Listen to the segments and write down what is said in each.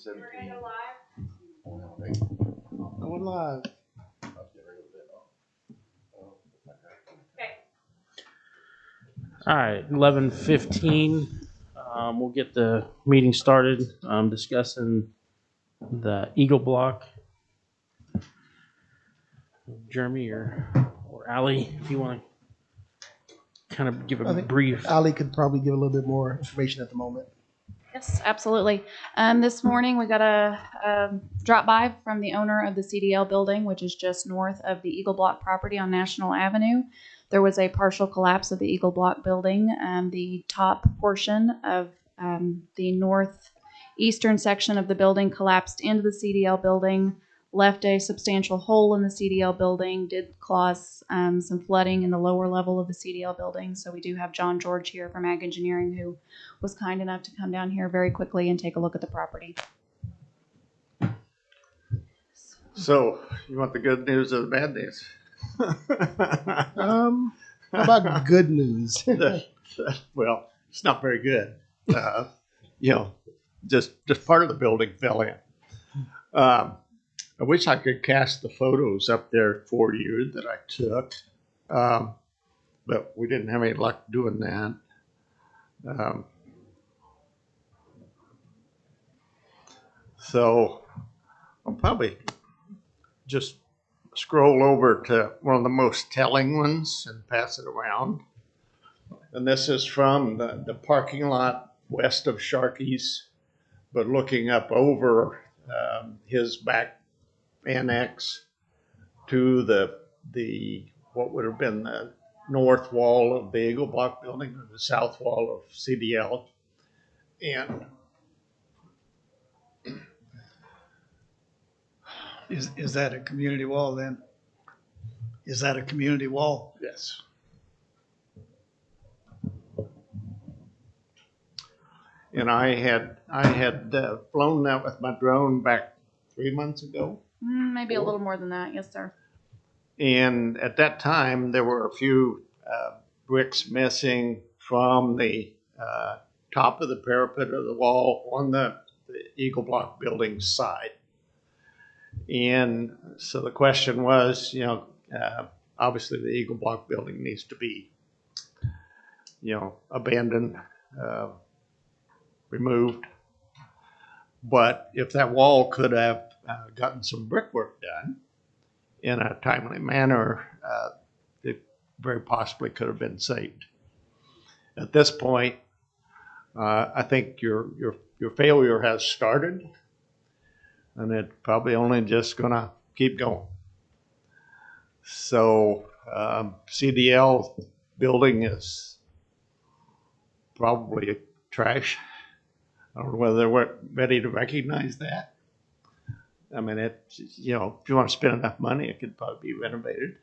17. Going live. All right, 11:15. We'll get the meeting started. Discussing the Eagle Block. Jeremy or Allie, if you want to kind of give I a think brief. Ali could probably give a little bit more information at the moment. Yes, absolutely. This morning we got a drop by from the owner of the CDL building, which is just north of the Eagle Block property on National Avenue. There was a partial collapse of the Eagle Block building. The top portion of the northeastern section of the building collapsed into the CDL building, left a substantial hole in the CDL building, did cause some flooding in the lower level of the CDL building. So we do have John George here from Ag Engineering, who was kind enough to come down here very quickly and take a look at the property. So, you want the good news or the bad news? How about good news? Well, it's not very good. Just part of the building fell in. I wish I could cast the photos up there for you that I took, but we didn't have any luck doing that. So I'll probably just scroll over to one of the most telling ones and pass it around. And this is from the parking lot west of Sharkey's, but looking up over his back annex to the what would have been the north wall of the Eagle Block building or the south wall of CDL. And Is that a community wall then? Is that a community wall? yes. And I had flown that with my drone back 3 months ago. Maybe a little more than that. Yes, sir. And at that time, there were a few bricks missing from the top of the parapet of the wall on the Eagle Block building side. And so the question was, obviously the Eagle Block building needs to be, abandoned, removed. But if that wall could have gotten some brickwork done in a timely manner, it very possibly could have been saved. At this point, I think your failure has started, and it's probably only just going to keep going. So CDL building is probably trash. I don't know whether they're ready to recognize that. I mean, if you want to spend enough money, it could probably be renovated.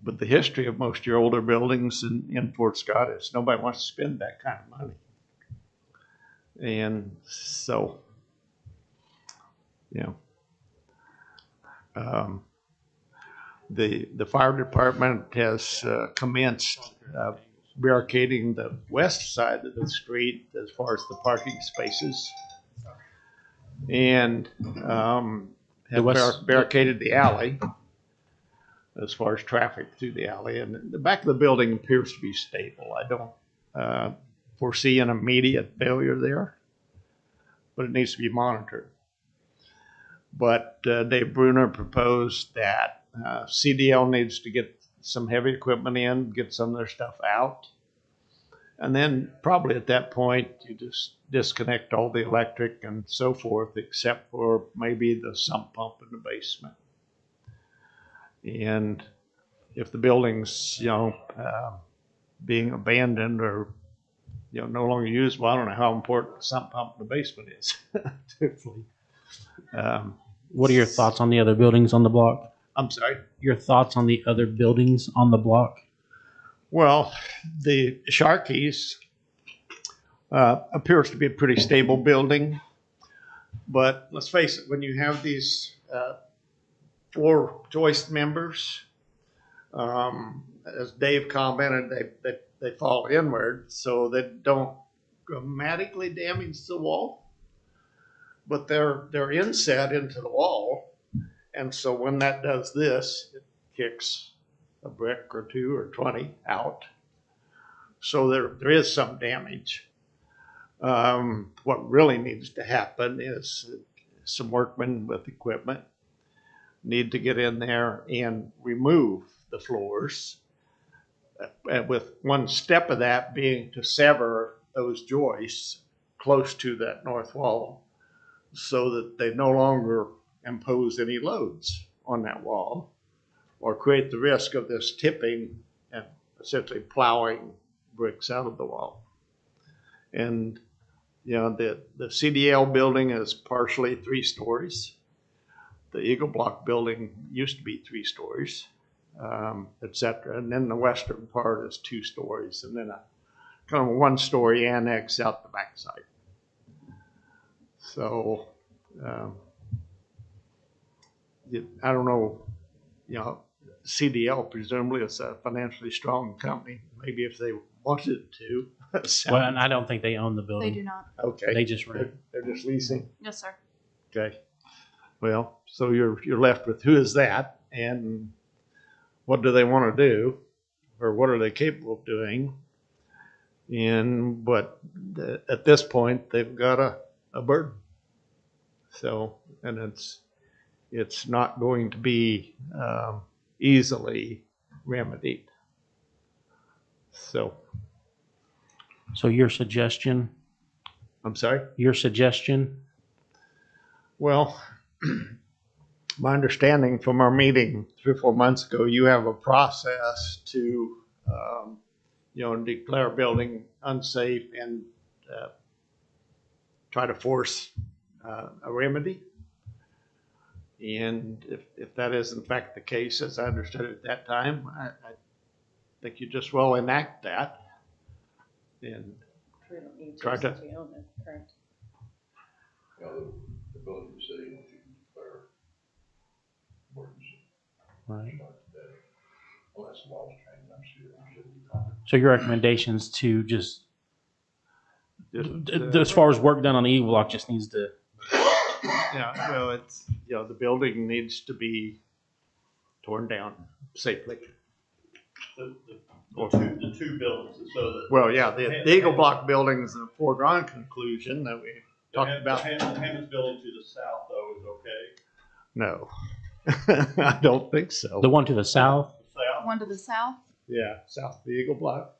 But the history of most of your older buildings in Fort Scott is nobody wants to spend that kind of money. And so, the fire department has commenced barricading the west side of the street as far as the parking spaces, and have barricaded the alley as far as traffic through the alley. And the back of the building appears to be stable. I don't foresee an immediate failure there, but it needs to be monitored. But Dave Bruner proposed that CDL needs to get some heavy equipment in, get some of their stuff out. And then probably at that point, you just disconnect all the electric and so forth, except for maybe the sump pump in the basement. And if the building's, being abandoned or, no longer used, well, I don't know how important the sump pump in the basement is. What are your thoughts on the other buildings on the block? I'm sorry? Your thoughts on the other buildings on the block? Well, the Sharkey's appears to be a pretty stable building. But let's face it, when you have these floor joist members, as Dave commented, they fall inward so they don't dramatically damage the wall. but they're inset into the wall. And so when that does this, it kicks a brick or two or 20 out. So there is some damage. What really needs to happen is some workmen with equipment need to get in there and remove the floors, with one step of that being to sever those joists close to that north wall so that they no longer impose any loads on that wall or create the risk of this tipping and essentially plowing bricks out of the wall. And the CDL building is partially 3 stories. The Eagle Block building used to be 3 stories, et cetera. And then the western part is 2 stories, and then a kind of a 1-story annex out the backside. So I don't know, CDL presumably is a financially strong company. Maybe if they wanted to. Well, and I don't think they own the building. They do not. Okay. They just rent. They're just leasing. Yes, sir. Okay. Well, so you're left with who is that, and what do they want to do, or what are they capable of doing? But at this point, they've got a burden. So, and it's not going to be easily remedied. So your suggestion? I'm sorry? Your suggestion? Well, my understanding from our meeting 3 or 4 months ago, you have a process to, declare a building unsafe and try to force a remedy. And if that is in fact the case, as I understood it at that time, I think you just well enact that and We don't need to try to. since we own it, correct? The building city wants you to declare emergency. Right. Unless the law's changed, I'm sure it should be fine. So your recommendations to just Just, as far as work done on the Eagle Block just needs to. yeah, well, it's, the building needs to be torn down safely. The two buildings, so that. Well, yeah, the Eagle Block building is a foregone conclusion that we talked about. The Hammond's building to the south, though, is okay. No, I don't think so. The one to the south, South, One to the south. Yeah, south of the Eagle Block.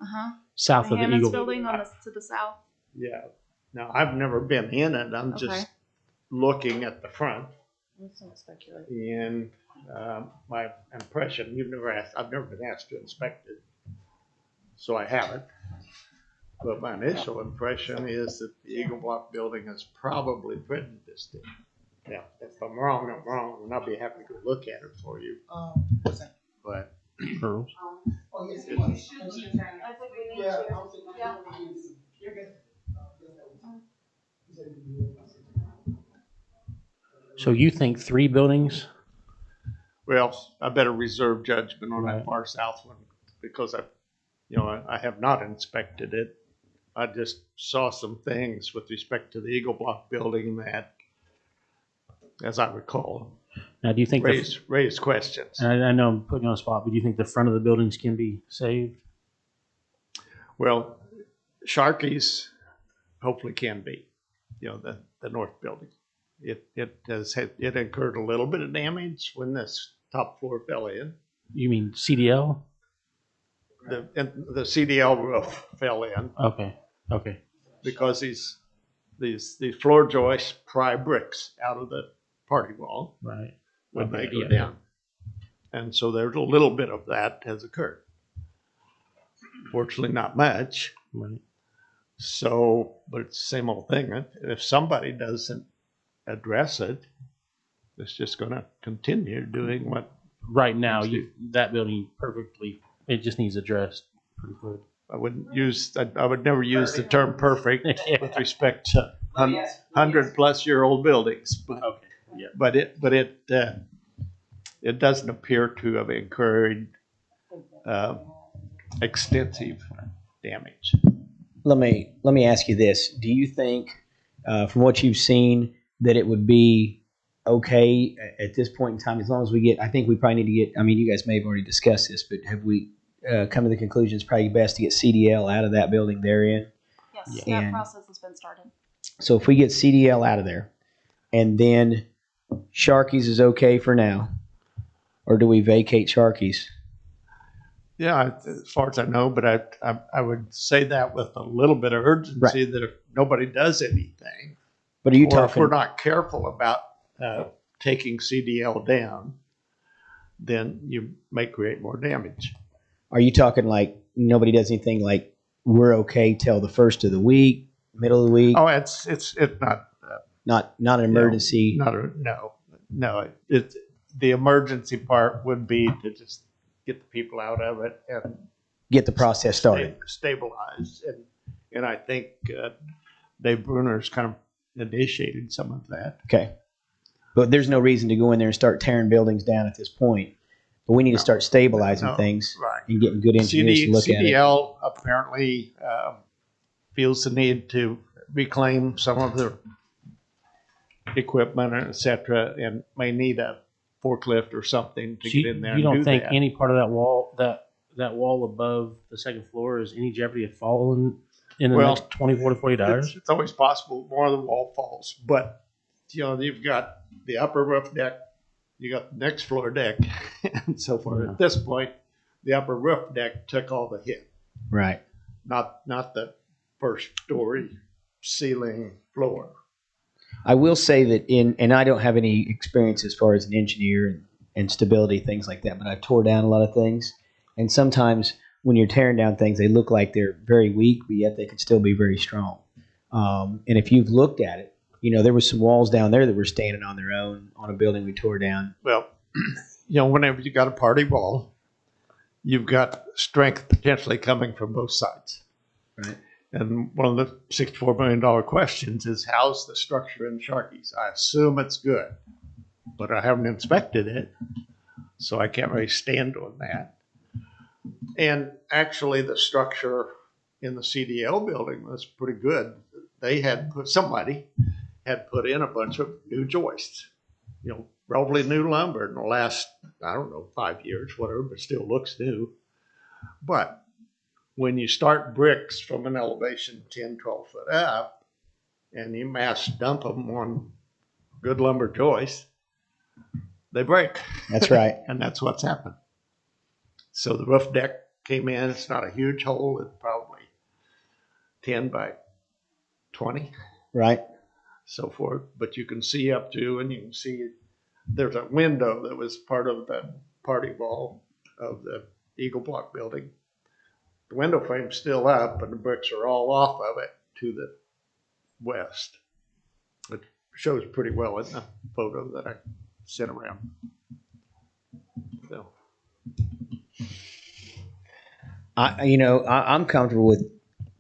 south The of the Hammond's Eagle. building on to the south. Yeah. Now, I've never been in it. I'm Okay. just looking at the front. Let's not speculate. And my impression, I've never been asked to inspect it, so I haven't. But my initial impression is that the Eagle Block building is probably prejudiced. Yeah, if I'm wrong, I'm wrong, and I'll be happy to go look at it for you. What's that? But Girls. Oh, yes. Yeah. You're good. So you think 3 buildings? well, I better reserve judgment on Right. that far south one because I have not inspected it. I just saw some things with respect to the Eagle Block building that, as I recall, Now, do you think raised questions. I know I'm putting you on the spot, but do you think the front of the buildings can be saved? Well, Sharkey's hopefully can be, the north building. It incurred a little bit of damage when this top floor fell in. You mean CDL? The CDL roof fell in Okay. because these floor joists pry bricks out of the party wall Right. when Okay, they go yeah. down. And so there's a little bit of that has occurred. Fortunately, not much. Right. So, but it's the same old thing. If somebody doesn't address it, it's just going to continue doing what. Right now, that building perfectly. It just needs addressed pretty good. I would never use the term perfect with respect to 100-plus-year-old buildings, but Okay. Yeah. it doesn't appear to have incurred extensive damage. Let me ask you this: do you think, from what you've seen, that it would be okay at this point in time, as long as we get, I think we probably need to get, I mean, you guys may have already discussed this, but have we come to the conclusion it's probably best to get CDL out of that building they're in? Yes, Yeah. that And- process has been started. So if we get CDL out of there, and then Sharky's is okay for now, or do we vacate Sharky's? Yeah, as far as I know, but I would say that with a little bit of urgency that if nobody does anything, But are you or if talking? we're not careful about taking CDL down, then you may create more damage. Are you talking like nobody does anything, like we're okay till the first of the week, middle of the week? Oh, it's not Not an emergency. no. It's the emergency part would be to just get the people out of it and Get the process started. stabilize. And I think Dave Bruner's kind of initiated some of that. Okay. But there's no reason to go in there and start tearing buildings down at this point. But we need to start stabilizing No, things right. and getting good engineers to look at it. CDL apparently feels the need to reclaim some of their equipment, et cetera, and may need a forklift or something to So get in there you and don't do think that. any part of that wall, that wall above the second floor, is any jeopardy of falling in the Well, next 24 to 48 hours? It's always possible more of the wall falls, but you've got the upper roof deck, you got the next floor deck, and so forth. Yeah. At this point, the upper roof deck took all the hit, Right. not the first story ceiling floor. I will say that and I don't have any experience as far as an engineer and stability, things like that, but I've tore down a lot of things. And sometimes when you're tearing down things, they look like they're very weak, but yet they can still be very strong. And if you've looked at it, there was some walls down there that were standing on their own on a building we tore down. Well, whenever you got a party wall, you've got strength potentially coming from both sides. Right. And one of the $64 million questions is, how's the structure in Sharky's? I assume it's good, but I haven't inspected it, so I can't really stand on that. And actually, the structure in the CDL building was pretty good. Somebody had put in a bunch of new joists, relatively new lumber in the last, 5 years, whatever, but still looks new. But when you start bricks from an elevation 10, 12 foot up, and you mass dump them on good lumber joists, they break. That's right. And that's what's happened. So the roof deck came in. It's not a huge hole. It's probably 10 by 20, Right. so forth. But you can see up to, and you can see there's a window that was part of the party wall of the Eagle Block building. The window frame's still up, and the bricks are all off of it to the west. It shows pretty well in the photo that I sent around. So. I'm comfortable with,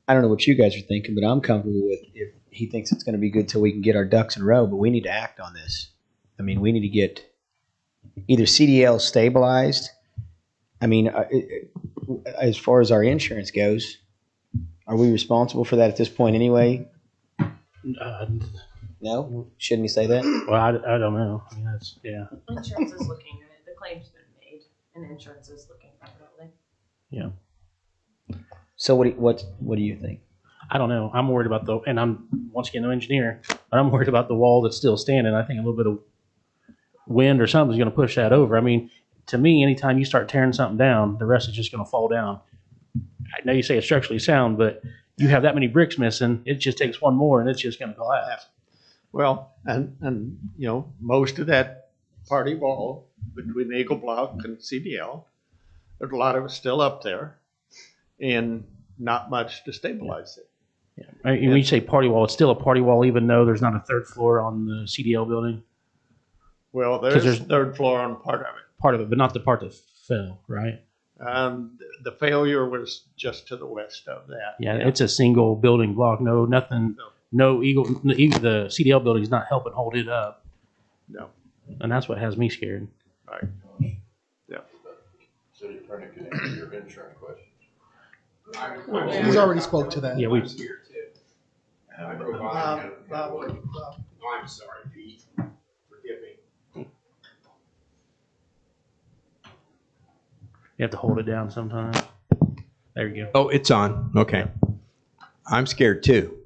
I don't know what you guys are thinking, but I'm comfortable with if he thinks it's going to be good till we can get our ducks in a row, but we need to act on this. I mean, we need to get either CDL stabilized. I mean, as far as our insurance goes, are we responsible for that at this point anyway? No? Shouldn't he say that? Well, I don't know. I mean, that's, yeah. Insurance is looking at it. The claim's been made, and insurance is looking at it. Yeah. So what do you think? I don't know. I'm worried about and I'm, once again, no engineer, but I'm worried about the wall that's still standing. I think a little bit of wind or something is going to push that over. I mean, to me, anytime you start tearing something down, the rest is just going to fall down. I know you say it's structurally sound, but you have that many bricks missing, it just takes one more and it's just going to collapse. Well, and most of that party wall between Eagle Block and CDL, there's a lot of it still up there, and not much to stabilize it. Yeah. When you say party wall, it's still a party wall, even though there's not a third floor on the CDL building. Well, 'Cause there's third floor on part of it. Part of it, but not the part that fell, right? The failure was just to the west of that. Yeah, it's a single building block. No, nothing. No the CDL building is not helping hold it up. No. And that's what has me scared. Right. Yeah. City attorney could answer your insurance questions. He's already spoke to that. Yeah, we. here too. I drove by. Bob, I'm sorry. You have to hold it down sometimes. There you go. Oh, it's on. Okay. I'm scared too.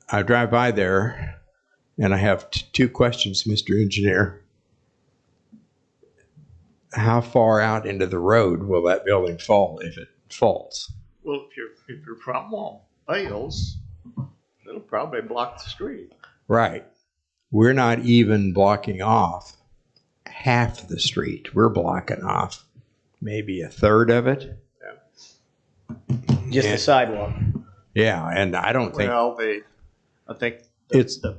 I drive by there and I have two questions, Mr. Engineer. How far out into the road will that building fall if it falls? Well, if your front wall fails, it'll probably block the street. Right. We're not even blocking off half the street. We're blocking off maybe a third of it. Just the sidewalk. Yeah, and I don't think Well, I think it's the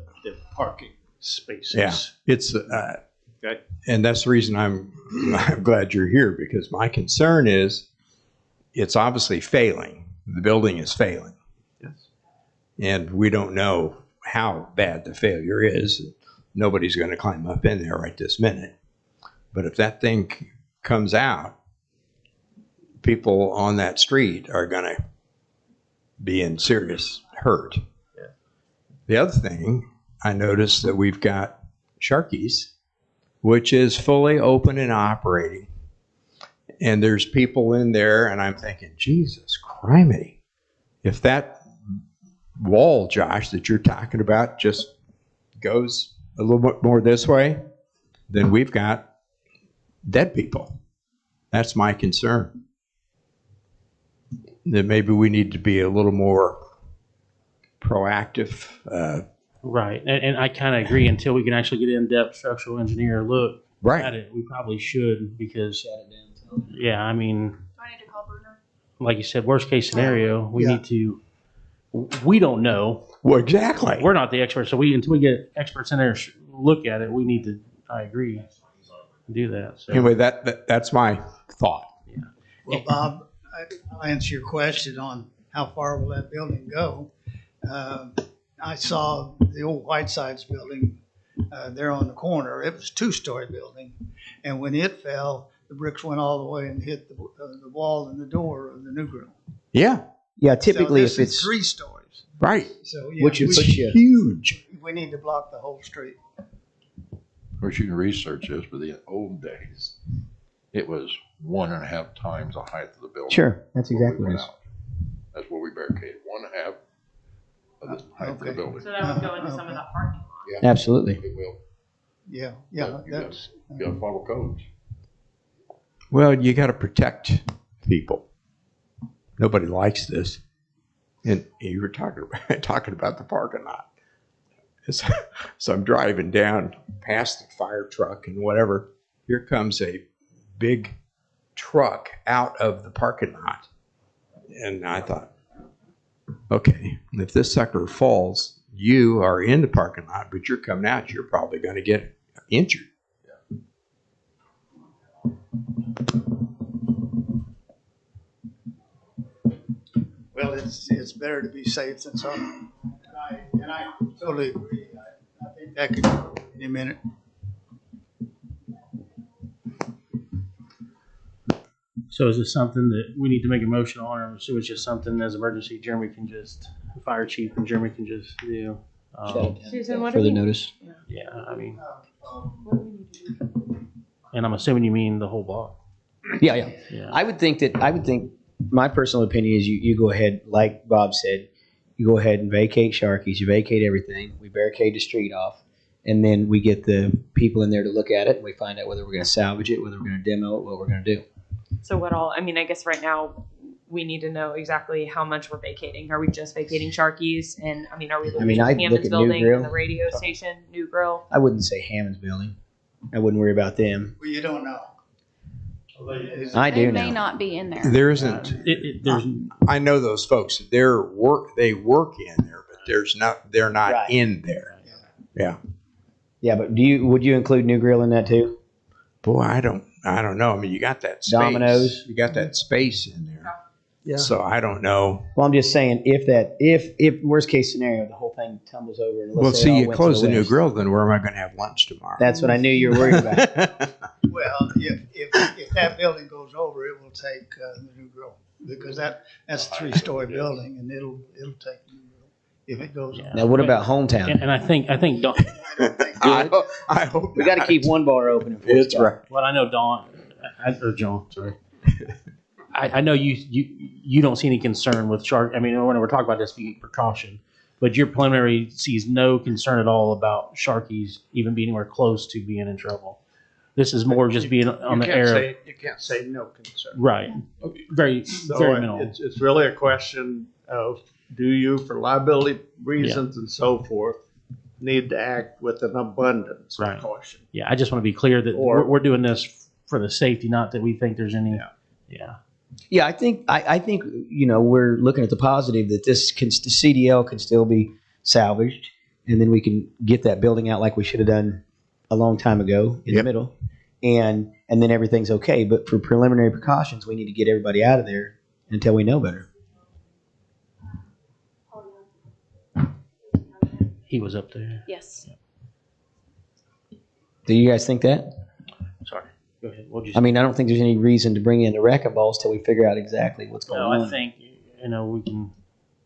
parking spaces. yeah, it's Okay. and that's the reason I'm glad you're here, because my concern is it's obviously failing. The building is failing. Yes. And we don't know how bad the failure is. Nobody's going to climb up in there right this minute. But if that thing comes out, people on that street are going to be in serious hurt. Yeah. The other thing, I noticed that we've got Sharky's, which is fully open and operating. And there's people in there, and I'm thinking, Jesus criminy. If that wall, Josh, that you're talking about just goes a little bit more this way, then we've got dead people. That's my concern. That maybe we need to be a little more proactive. Right. And I kind of agree until we can actually get in-depth structural engineer look Right. at it. We probably should because, yeah, I mean, Do I need to call Bruner? like you said, worst case scenario, we Yeah. need to, we don't know. Well, exactly. We're not the experts. So until we get experts in there look at it, we need to, I agree, do that. So. Anyway, that's my thought. Well, Bob, I'll answer your question on how far will that building go. I saw the old Whitesides building there on the corner. It was a two-story building. And when it fell, the bricks went all the way and hit the wall and the door of the new grill. Yeah, Yeah, typically So this if is it's 3 stories. right. So yeah, Which would we, put you- Huge. we need to block the whole street. Of course, you can research this, but in the old days, it was 1.5 times the height of the building. sure, that's When we exactly what it went is. out. That's what we barricaded, 1.5 of the height of the Okay. building. So that would go into some of that parking lot. Yeah. Absolutely. It will. Yeah, But you gotta follow codes. Well, you got to protect people. Nobody likes this. And you were talking about the parking lot. So I'm driving down past the fire truck and whatever. Here comes a big truck out of the parking lot. And I thought, okay, if this sucker falls, you are in the parking lot, but you're coming out, you're probably going to get injured. Well, it's better to be safe than sorry. And I totally agree. I think that could go any minute. So is this something that we need to make a motion on, or so it's just something as emergency Jeremy can just, fire chief and Jeremy can just do? Susan, what do Further we, notice. Yeah, I mean, what do we need to do? and I'm assuming you mean the whole block. Yeah, yeah. Yeah. I would think my personal opinion is you go ahead, like Bob said, you go ahead and vacate Sharky's, you vacate everything, we barricade the street off, and then we get the people in there to look at it, and we find out whether we're going to salvage it, whether we're going to demo it, what we're going to do. So what all, I mean, I guess right now, we need to know exactly how much we're vacating. Are we just vacating Sharky's? And I mean, are we looking I'd at look Hammond's at New building Grill. and the radio station, New Grill? I wouldn't say Hammond's building. I wouldn't worry about them. Well, you don't know. I They do may now. not be in there. There isn't. There's, I know those folks. They work in there, but they're not Right. in there. Yeah. Yeah, but would you include New Grill in that too? Boy, I don't know. I mean, you got that space. Domino's. You got that space in there. Yeah. So I don't know. Well, I'm just saying if worst case scenario, the whole thing tumbles over. And let's Well, say it see, all you went close to the new west. grill, then where am I going to have lunch tomorrow? That's what I knew you were worried about. Well, if that building goes over, it will take the new grill because that's a 3-story building and it'll take the new grill if it goes over. Now, what about hometown? and I think Dawn, I don't think I hope We got to not. keep one bar open. It's right. well, I know Dawn, or John, sorry. I know you don't see any concern with shark. I mean, when we're talking about this being precaution, but your preliminary sees no concern at all about Sharkies even being anywhere close to being in trouble. This is more just being on the air. You can't say no concern. Right. Very, So very minimal. it's really a question of, do you, for liability reasons and so forth, need to act with an abundance Right. of caution? Yeah, I just want to be clear that Or- we're doing this for the safety, not that we think there's any. Yeah. Yeah. Yeah, I think we're looking at the positive that the CDL can still be salvaged, and then we can get that building out like we should have done a long time ago in the middle, and then everything's okay. But for preliminary precautions, we need to get everybody out of there until we know better. He was up there. Yes. Do you guys think that? Sorry. Go ahead. We'll just. I mean, I don't think there's any reason to bring in the wrecking balls till we figure out exactly what's going No, on. I think we can.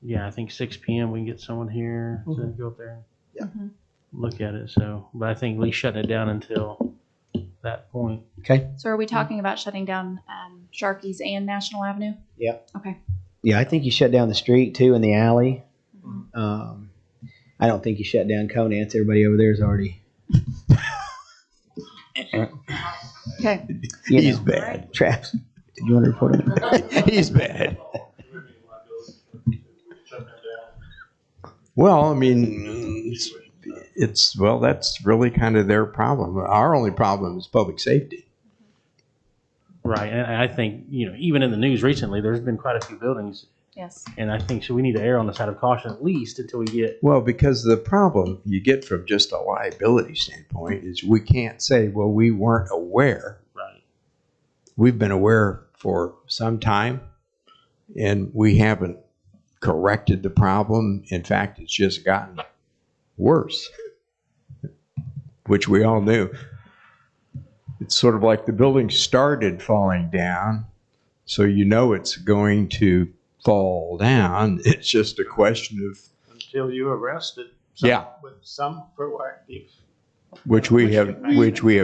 Yeah, I think 6 p.m. we can get someone here to go up there. Mhm. Look at it. So, but I think at least shutting it down until that point. Okay. So are we talking about shutting down Sharkies and National Avenue? Yeah. Okay. Yeah, I think you shut down the street too in the alley. I don't think you shut down Conant's. Everybody over there is already. Okay. He's bad. Traps. Did you want to report him? He's bad. Well, I mean, well, that's really kind of their problem. Our only problem is public safety. Right, and I think even in the news recently, there's been quite a few buildings, Yes. and I think so. We need to err on the side of caution at least until we get. Well, because the problem you get from just a liability standpoint is we can't say, well, we weren't aware. Right. We've been aware for some time, and we haven't corrected the problem. In fact, it's just gotten worse, which we all knew. It's sort of like the building started falling down, so it's going to fall down. It's just a question of Until you arrest it. With some proactive. which we have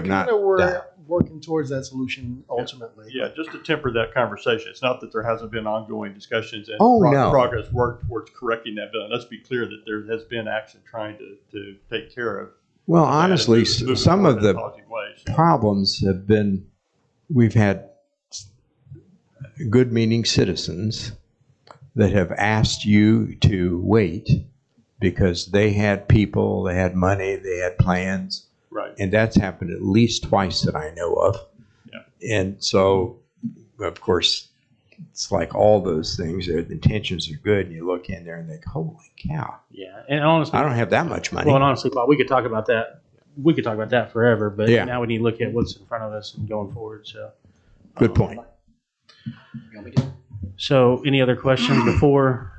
not We're done. working towards that solution ultimately. Yeah, just to temper that conversation, it's not that there hasn't been ongoing discussions and No. progress work towards correcting that building. Let's be clear that there has been action trying to take care of. Well, that and honestly, move some forward of in a the positive way. problems have been, we've had good meaning citizens that have asked you to wait because they had people, they had money, they had plans. Right. And that's happened at least twice that I know of. Yeah. And so, of course, it's like all those things, the intentions are good, and you look in there and think, holy cow, Yeah, and honestly, I don't have that much money. well, and honestly, Bob, we could talk about that. We could talk about that forever, but Yeah. now we need to look at what's in front of us and going forward. So, Good point. so any other questions before?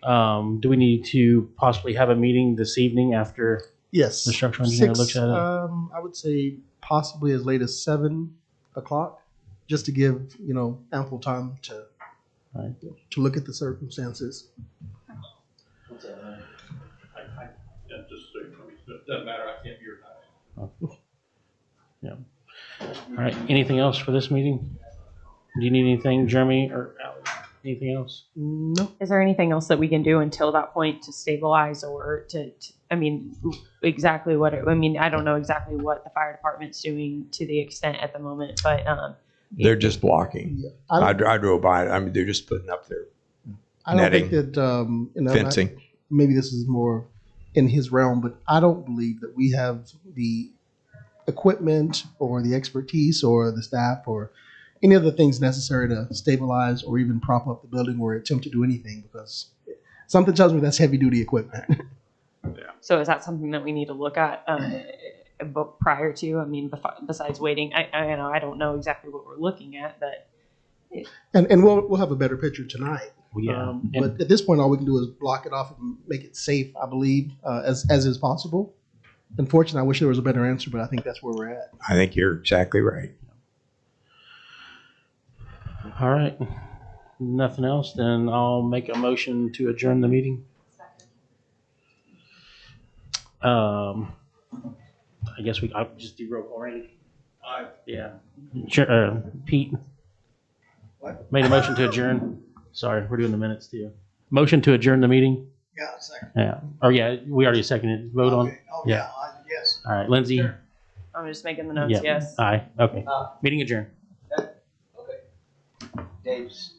Do we need to possibly have a meeting this evening after Yes. the structural engineer looks at it? I would say possibly as late as 7 o'clock, just to give ample time to Right. to look at the circumstances. Yeah, just so it doesn't matter. I can't hear that. Yeah. All right. Anything else for this meeting? Do you need anything, Jeremy or Ally? Anything else? No. Is there anything else that we can do until that point to stabilize or exactly what I don't know exactly what the fire department's doing to the extent at the moment, but They're just blocking. Yeah. I drove by it. I mean, they're just putting up their I don't netting, think that fencing. maybe this is more in his realm, but I don't believe that we have the equipment or the expertise or the staff or any of the things necessary to stabilize or even prop up the building or attempt to do anything, because something tells me that's heavy duty equipment. so is that something that we need to look at but prior to? Besides waiting, I don't know exactly what we're looking at, but and we'll have a better picture tonight. Well, yeah. But at this point, all we can do is block it off and make it safe, I believe, as is possible. Unfortunately, I wish there was a better answer, but I think that's where we're at. I think you're exactly right. All right. Nothing else, then I'll make a motion to adjourn the meeting. I guess I'll just do roll call, Randy. Yeah. Pete made a motion to adjourn. Sorry, we're doing the minutes too. Motion to adjourn the meeting. Yeah, second. Yeah. Oh yeah, we already seconded. Vote on. Okay. Oh, Yeah. Yes. All right, Lindsay. I'm just making the notes, yes. Aye. Okay. Meeting adjourned. Dave's